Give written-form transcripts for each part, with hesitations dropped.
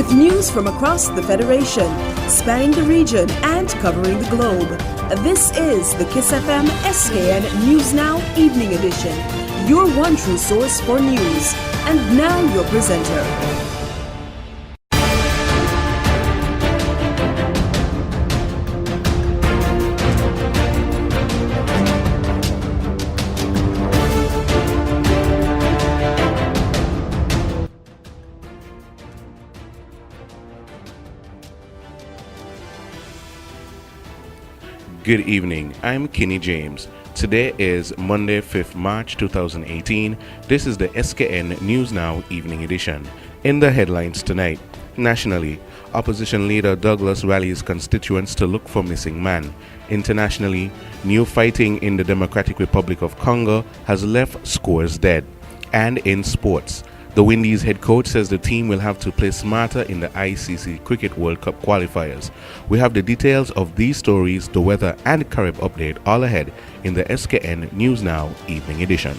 with news from across the Federation, spanning the region and covering the globe. This is the Kyssfm SKN News Now Evening Edition, your one true source for news. And now your presenter. Good evening, I'm Kenny James. Today is Monday, 5th March 2018. This is the SKN News Now Evening Edition. In the headlines tonight, nationally, opposition leader Douglas rallies constituents to look for missing man. Internationally, new fighting in the Democratic Republic of Congo has left scores dead. And in sports, the Windies head coach says the team will have to play smarter in the ICC Cricket World Cup qualifiers. We have the details of these stories, the weather and Carib update all ahead in the SKN News Now Evening Edition.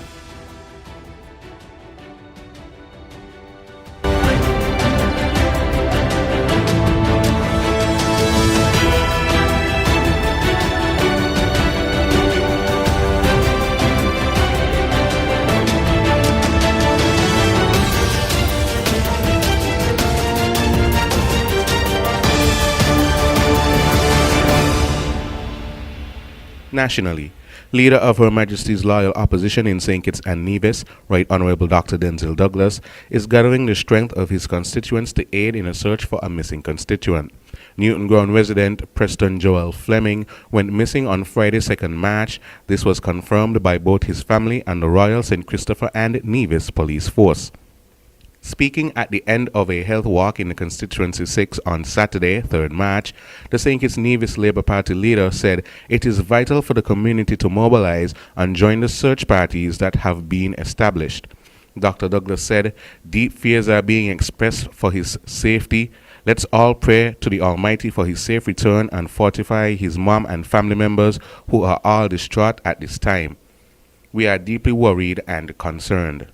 Nationally, leader of Her Majesty's Loyal Opposition in St. Kitts and Nevis, Right Honourable Dr. Denzil Douglas, is gathering the strength of his constituents to aid in a search for a missing constituent. Newton Ground resident Preston Joel Fleming went missing on Friday, 2nd March. This was confirmed by both his family and the Royal St. Christopher and Nevis Police Force. Speaking at the end of a health walk in the Constituency 6 on Saturday, 3rd March, the St. Kitts Nevis Labour Party leader said it is vital for the community to mobilize and join the search parties that have been established. Dr. Douglas said, deep fears are being expressed for his safety. Let's all pray to the Almighty for his safe return and fortify his mom and family members who are all distraught at this time. We are deeply worried and concerned.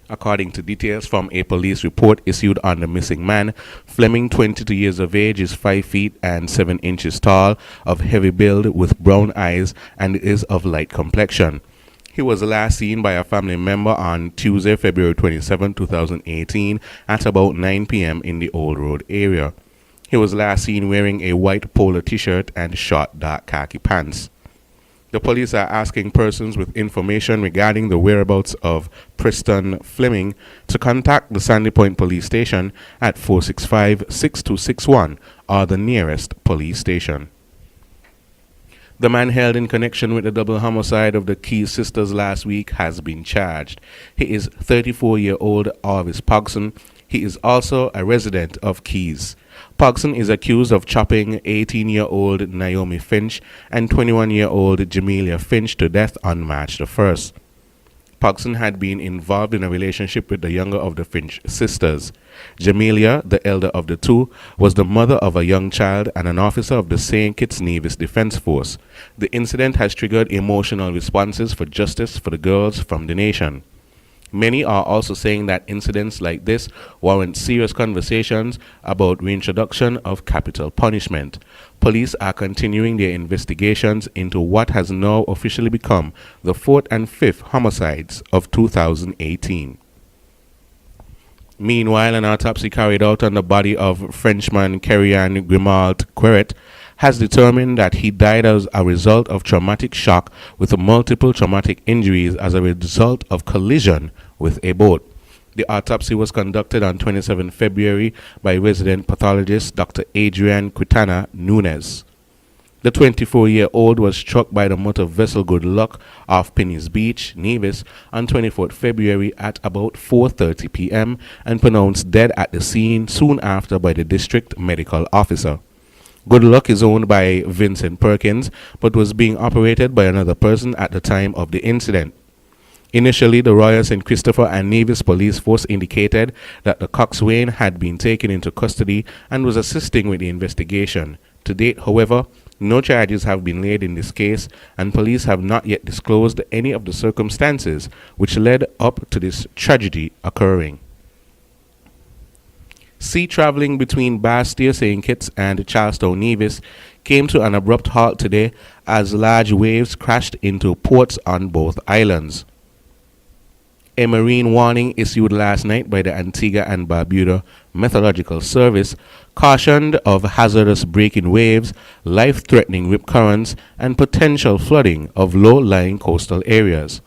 According to details from a police report issued on the missing man, Fleming, 22 years of age, is 5 feet and 7 inches tall, of heavy build with brown eyes, and is of light complexion. He was last seen by a family member on Tuesday, February 27, 2018, at about 9 p.m. in the Old Road area. He was last seen wearing a white polo t-shirt and short dark khaki pants. The police are asking persons with information regarding the whereabouts of Preston Fleming to contact the Sandy Point Police Station at 465-6261 or the nearest police station. The man held in connection with the double homicide of the Keys sisters last week has been charged. He is 34-year-old Orvis Pogson. He is also a resident of Keys. Pogson is accused of chopping 18-year-old Naomi Finch and 21-year-old Jamelia Finch to death on March the 1st. Pogson had been involved in a relationship with the younger of the Finch sisters. Jamelia, the elder of the two, was the mother of a young child and an officer of the St. Kitts Nevis Defense Force. The incident has triggered emotional responses for justice for the girls from the nation. Many are also saying that incidents like this warrant serious conversations about reintroduction of capital punishment. Police are continuing their investigations into what has now officially become the 4th and 5th homicides of 2018. Meanwhile, an autopsy carried out on the body of Frenchman Kerrian Grimault Queret has determined that he died as a result of traumatic shock with multiple traumatic injuries as a result of collision with a boat. The autopsy was conducted on 27 February by resident pathologist Dr. Adrian Quintana Nunez. The 24-year-old was struck by the motor vessel Good Luck off Penny's Beach, Nevis, on 24 February at about 4:30 p.m. and pronounced dead at the scene soon after by the district medical officer. Good Luck is owned by Vincent Perkins, but was being operated by another person at the time of the incident. Initially, the Royal St. Christopher and Nevis Police Force indicated that the coxswain had been taken into custody and was assisting with the investigation. To date, however, no charges have been laid in this case, and police have not yet disclosed any of the circumstances which led up to this tragedy occurring. Sea traveling between Bastia, St. Kitts and Charlestown Nevis came to an abrupt halt today as large waves crashed into ports on both islands. A marine warning issued last night by the Antigua and Barbuda Meteorological Service cautioned of hazardous breaking waves, life-threatening rip currents, and potential flooding of low-lying coastal areas.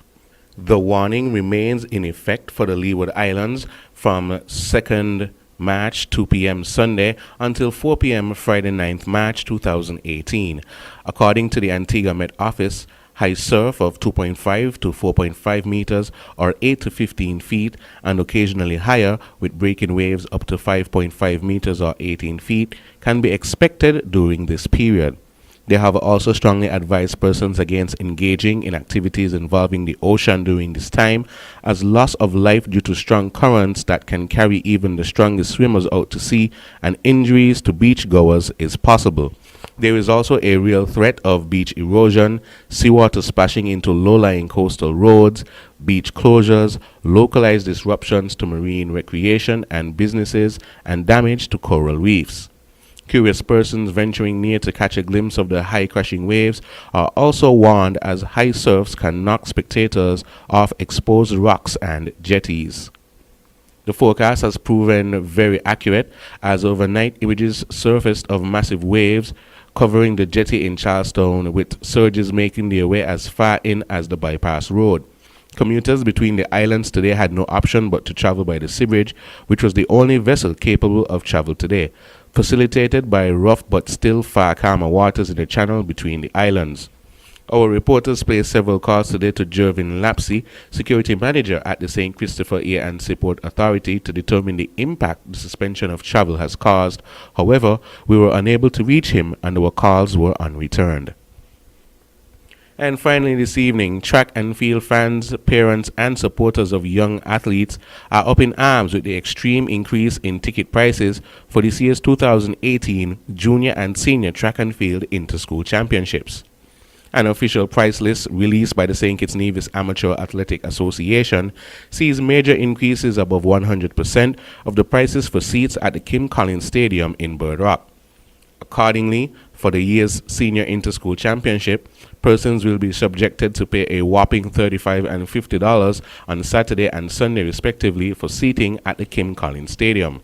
The warning remains in effect for the Leeward Islands from 2nd March 2 p.m. Sunday until 4 p.m. Friday 9th March 2018. According to the Antigua Met Office, high surf of 2.5 to 4.5 meters or 8 to 15 feet and occasionally higher with breaking waves up to 5.5 meters or 18 feet can be expected during this period. They have also strongly advised persons against engaging in activities involving the ocean during this time, as loss of life due to strong currents that can carry even the strongest swimmers out to sea and injuries to beachgoers is possible. There is also a real threat of beach erosion, seawater splashing into low-lying coastal roads, beach closures, localized disruptions to marine recreation and businesses, and damage to coral reefs. Curious persons venturing near to catch a glimpse of the high crashing waves are also warned, as high surfs can knock spectators off exposed rocks and jetties. The forecast has proven very accurate, as overnight images surfaced of massive waves covering the jetty in Charlestown, with surges making their way as far in as the bypass road. Commuters between the islands today had no option but to travel by the sea bridge, which was the only vessel capable of travel today, facilitated by rough but still far calmer waters in the channel between the islands. Our reporters placed several calls today to Jervin Lapsey, security manager at the St. Christopher Air and Seaport Authority, to determine the impact the suspension of travel has caused. However, we were unable to reach him and our calls were unreturned. And finally this evening, track and field fans, parents and supporters of young athletes are up in arms with the extreme increase in ticket prices for this year's 2018 Junior and Senior Track and Field Inter-School Championships. An official price list released by the St. Kitts Nevis Amateur Athletic Association sees major increases above 100% of the prices for seats at the Kim Collins Stadium in Bird Rock. Accordingly, for the year's Senior Inter-School Championship, persons will be subjected to pay a whopping $35 and $50 on Saturday and Sunday respectively for seating at the Kim Collins Stadium.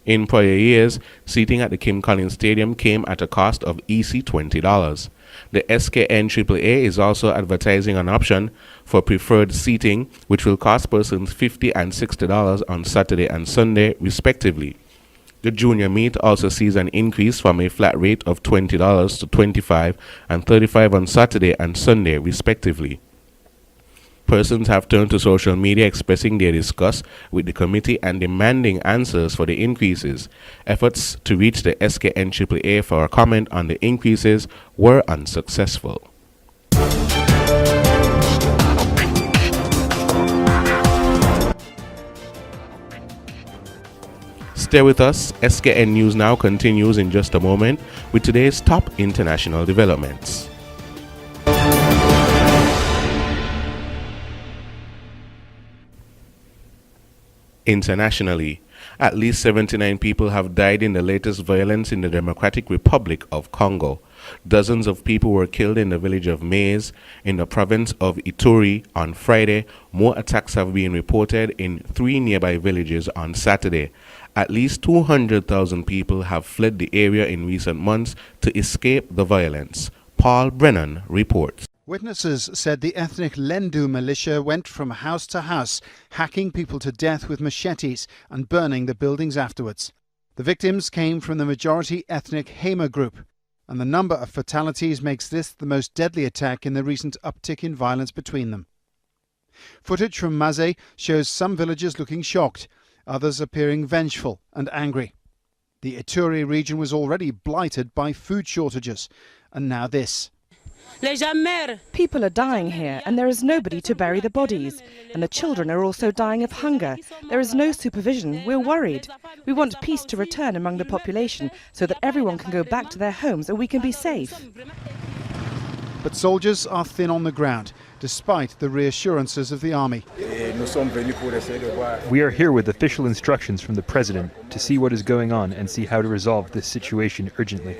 In prior years, seating at the Kim Collins Stadium came at a cost of easy $20. The SKN AAA is also advertising an option for preferred seating, which will cost persons $50 and $60 on Saturday and Sunday, respectively. The junior meet also sees an increase from a flat rate of $20 to $25 and $35 on Saturday and Sunday, respectively. Persons have turned to social media expressing their disgust with the committee and demanding answers for the increases. Efforts to reach the SKN AAA for a comment on the increases were unsuccessful. Stay with us. SKN News Now continues in just a moment with today's top international developments. Internationally, at least 79 people have died in the latest violence in the Democratic Republic of Congo. Dozens of people were killed in the village of Maize in the province of Ituri on Friday. More attacks have been reported in 3 nearby villages on Saturday. At least 200,000 people have fled the area in recent months to escape the violence. Paul Brennan reports. Witnesses said the ethnic Lendu militia went from house to house, hacking people to death with machetes and burning the buildings afterwards. The victims came from the majority ethnic Hema group, and the number of fatalities makes this the most deadly attack in the recent uptick in violence between them. Footage from Maze shows some villagers looking shocked, others appearing vengeful and angry. The Ituri region was already blighted by food shortages, and now this. People are dying here and there is nobody to bury the bodies. And the children are also dying of hunger. There is no supervision. We're worried. We want peace to return among the population so that everyone can go back to their homes and we can be safe. But soldiers are thin on the ground. despite the reassurances of the army. We are here with official instructions from the President to see what is going on and see how to resolve this situation urgently.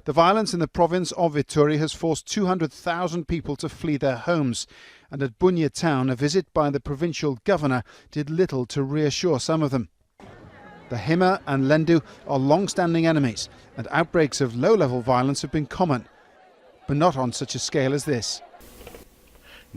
The violence in the province of Ituri has forced 200,000 people to flee their homes. And at Bunia town, a visit by the provincial governor did little to reassure some of them. The Hima and Lendu are long-standing enemies, and outbreaks of low-level violence have been common, but not on such a scale as this.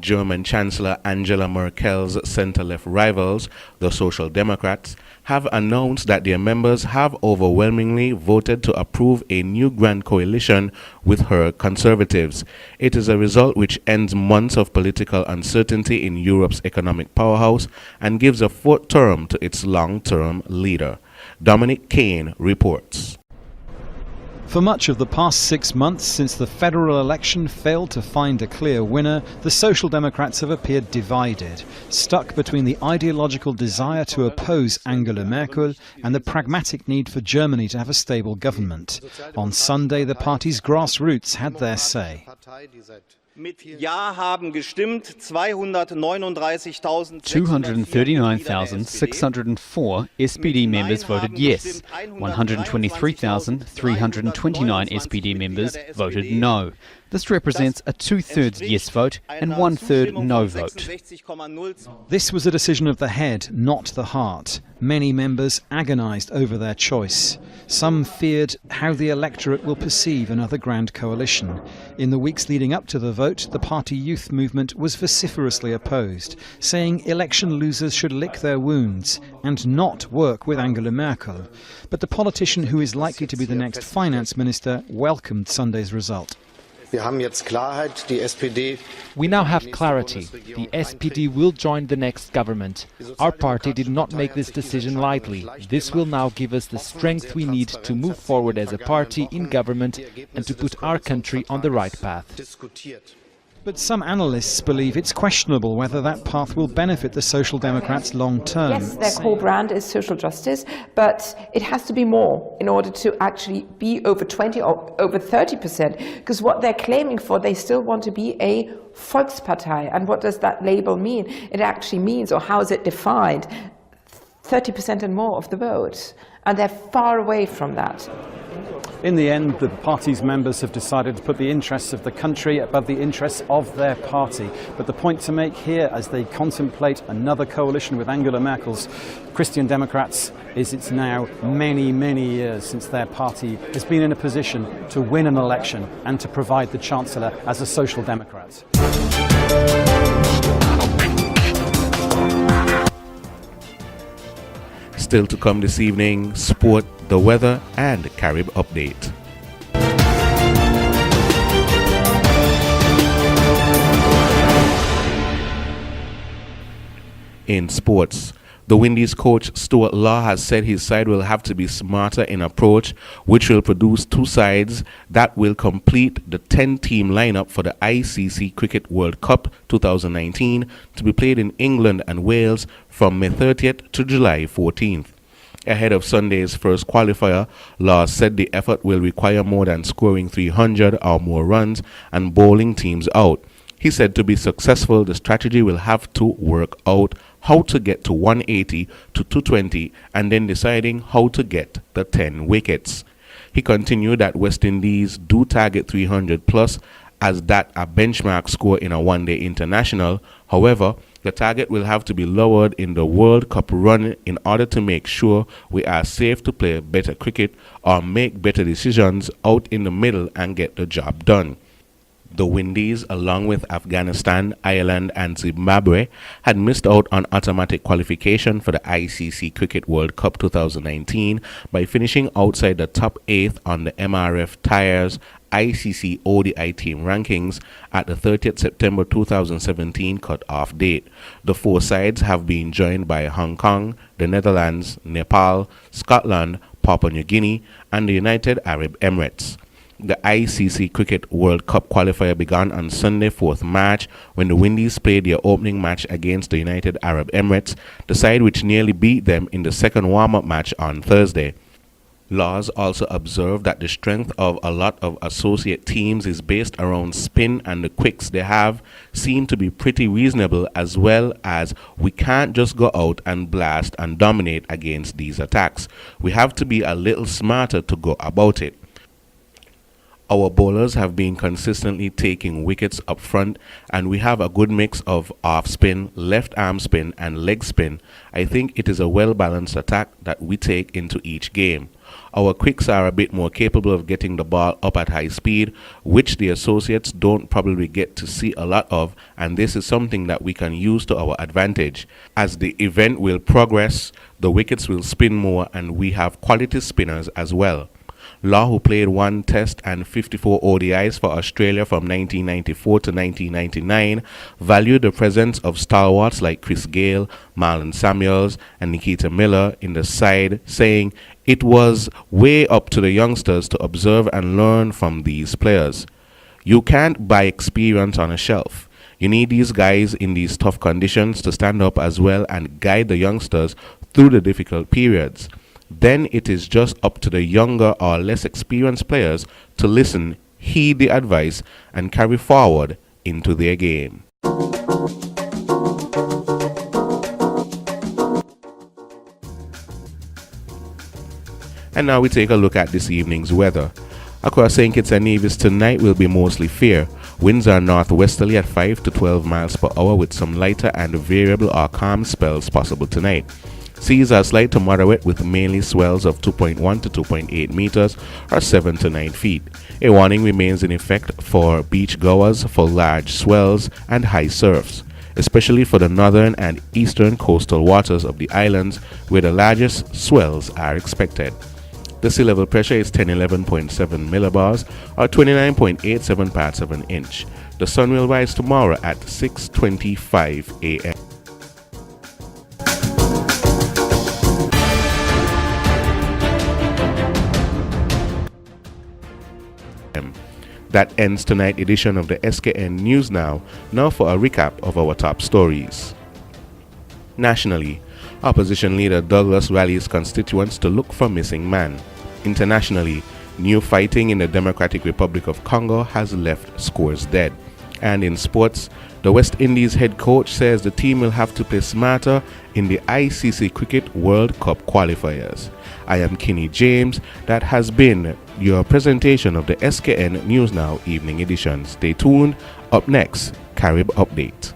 German Chancellor Angela Merkel's centre-left rivals, the Social Democrats, have announced that their members have overwhelmingly voted to approve a new grand coalition with her Conservatives. It is a result which ends months of political uncertainty in Europe's economic powerhouse and gives a fourth term to its long-term leader. Dominic Kane reports. For much of the past 6 months since the federal election failed to find a clear winner, the Social Democrats have appeared divided, stuck between the ideological desire to oppose Angela Merkel and the pragmatic need for Germany to have a stable government. On Sunday, the party's grassroots had their say. Mit Ja haben gestimmt 239,604 SPD members voted yes. 123,329 SPD members voted no. This represents a two-thirds yes vote and one-third no vote. This was a decision of the head, not the heart. Many members agonised over their choice. Some feared how the electorate will perceive another grand coalition. In the weeks leading up to the vote, the party youth movement was vociferously opposed, saying election losers should lick their wounds and not work with Angela Merkel. But the politician who is likely to be the next finance minister welcomed Sunday's result. We now have clarity. The SPD will join the next government. Our party did not make this decision lightly. This will now give us the strength we need to move forward as a party in government and to put our country on the right path. But some analysts believe it's questionable whether that path will benefit the Social Democrats long term. Yes, their core brand is social justice, but it has to be more in order to actually be over 20 or over 30%. Because what they're claiming for, they still want to be a Volkspartei. And what does that label mean? It actually means, or how is it defined, 30% and more of the vote. And they're far away from that. In the end, the party's members have decided to put the interests of the country above the interests of their party. But the point to make here, as they contemplate another coalition with Angela Merkel's Christian Democrats, is it's now many, many years since their party has been in a position to win an election and to provide the Chancellor as a Social Democrat. Still to come this evening, sport, the weather, and Carib update. In sports, the Windies coach Stuart Law has said his side will have to be smarter in approach, which will produce two sides that will complete the 10-team lineup for the ICC Cricket World Cup 2019 to be played in England and Wales from May 30th to July 14th. Ahead of Sunday's first qualifier, Law said the effort will require more than scoring 300 or more runs and bowling teams out. He said to be successful, the strategy will have to work out how to get to 180 to 220 and then deciding how to get the 10 wickets. He continued that West Indies do target 300 plus as that a benchmark score in a one-day international. However, the target will have to be lowered in the World Cup run in order to make sure we are safe to play better cricket or make better decisions out in the middle and get the job done. The Windies, along with Afghanistan, Ireland and Zimbabwe, had missed out on automatic qualification for the ICC Cricket World Cup 2019 by finishing outside the top 8th on the MRF Tyres ICC ODI team rankings at the 30th September 2017 cut-off date. The four sides have been joined by Hong Kong, the Netherlands, Nepal, Scotland, Papua New Guinea and the United Arab Emirates. The ICC Cricket World Cup qualifier began on Sunday, 4th March, when the Windies played their opening match against the United Arab Emirates, the side which nearly beat them in the second warm-up match on Thursday. Laws also observe that the strength of a lot of associate teams is based around spin, and the quicks they have seem to be pretty reasonable, as well as we can't just go out and blast and dominate against these attacks. We have to be a little smarter to go about it. Our bowlers have been consistently taking wickets up front, and we have a good mix of off spin, left arm spin and leg spin. I think it is a well-balanced attack that we take into each game. Our quicks are a bit more capable of getting the ball up at high speed, which the associates don't probably get to see a lot of, and this is something that we can use to our advantage. As the event will progress, the wickets will spin more, and we have quality spinners as well. Law, who played 1 Test and 54 ODIs for Australia from 1994 to 1999, valued the presence of stalwarts like Chris Gayle, Marlon Samuels and Nikita Miller in the side, saying it was way up to the youngsters to observe and learn from these players. You can't buy experience on a shelf. You need these guys in these tough conditions to stand up as well and guide the youngsters through the difficult periods. Then it is just up to the younger or less experienced players to listen, heed the advice, and carry forward into their game. And now we take a look at this evening's weather. Across St. Kitts and Nevis tonight will be mostly fair. Winds are northwesterly at 5 to 12 miles per hour, with some lighter and variable or calm spells possible tonight. Seas are slight to moderate, with mainly swells of 2.1 to 2.8 meters or 7 to 9 feet. A warning remains in effect for beach goers for large swells and high surfs, especially for the northern and eastern coastal waters of the islands, where the largest swells are expected. The sea level pressure is 1011.7 millibars or 29.87 parts of an inch. The sun will rise tomorrow at 6:25 a.m. That ends tonight's edition of the SKN News Now. Now for a recap of our top stories. Nationally, opposition leader Douglas rallies constituents to look for missing man. Internationally, new fighting in the Democratic Republic of Congo has left scores dead. And in sports, the West Indies head coach says the team will have to play smarter in the ICC Cricket World Cup qualifiers. I am Kinney James. That has been your presentation of the SKN News Now Evening Edition. Stay tuned. Up next, Carib Update.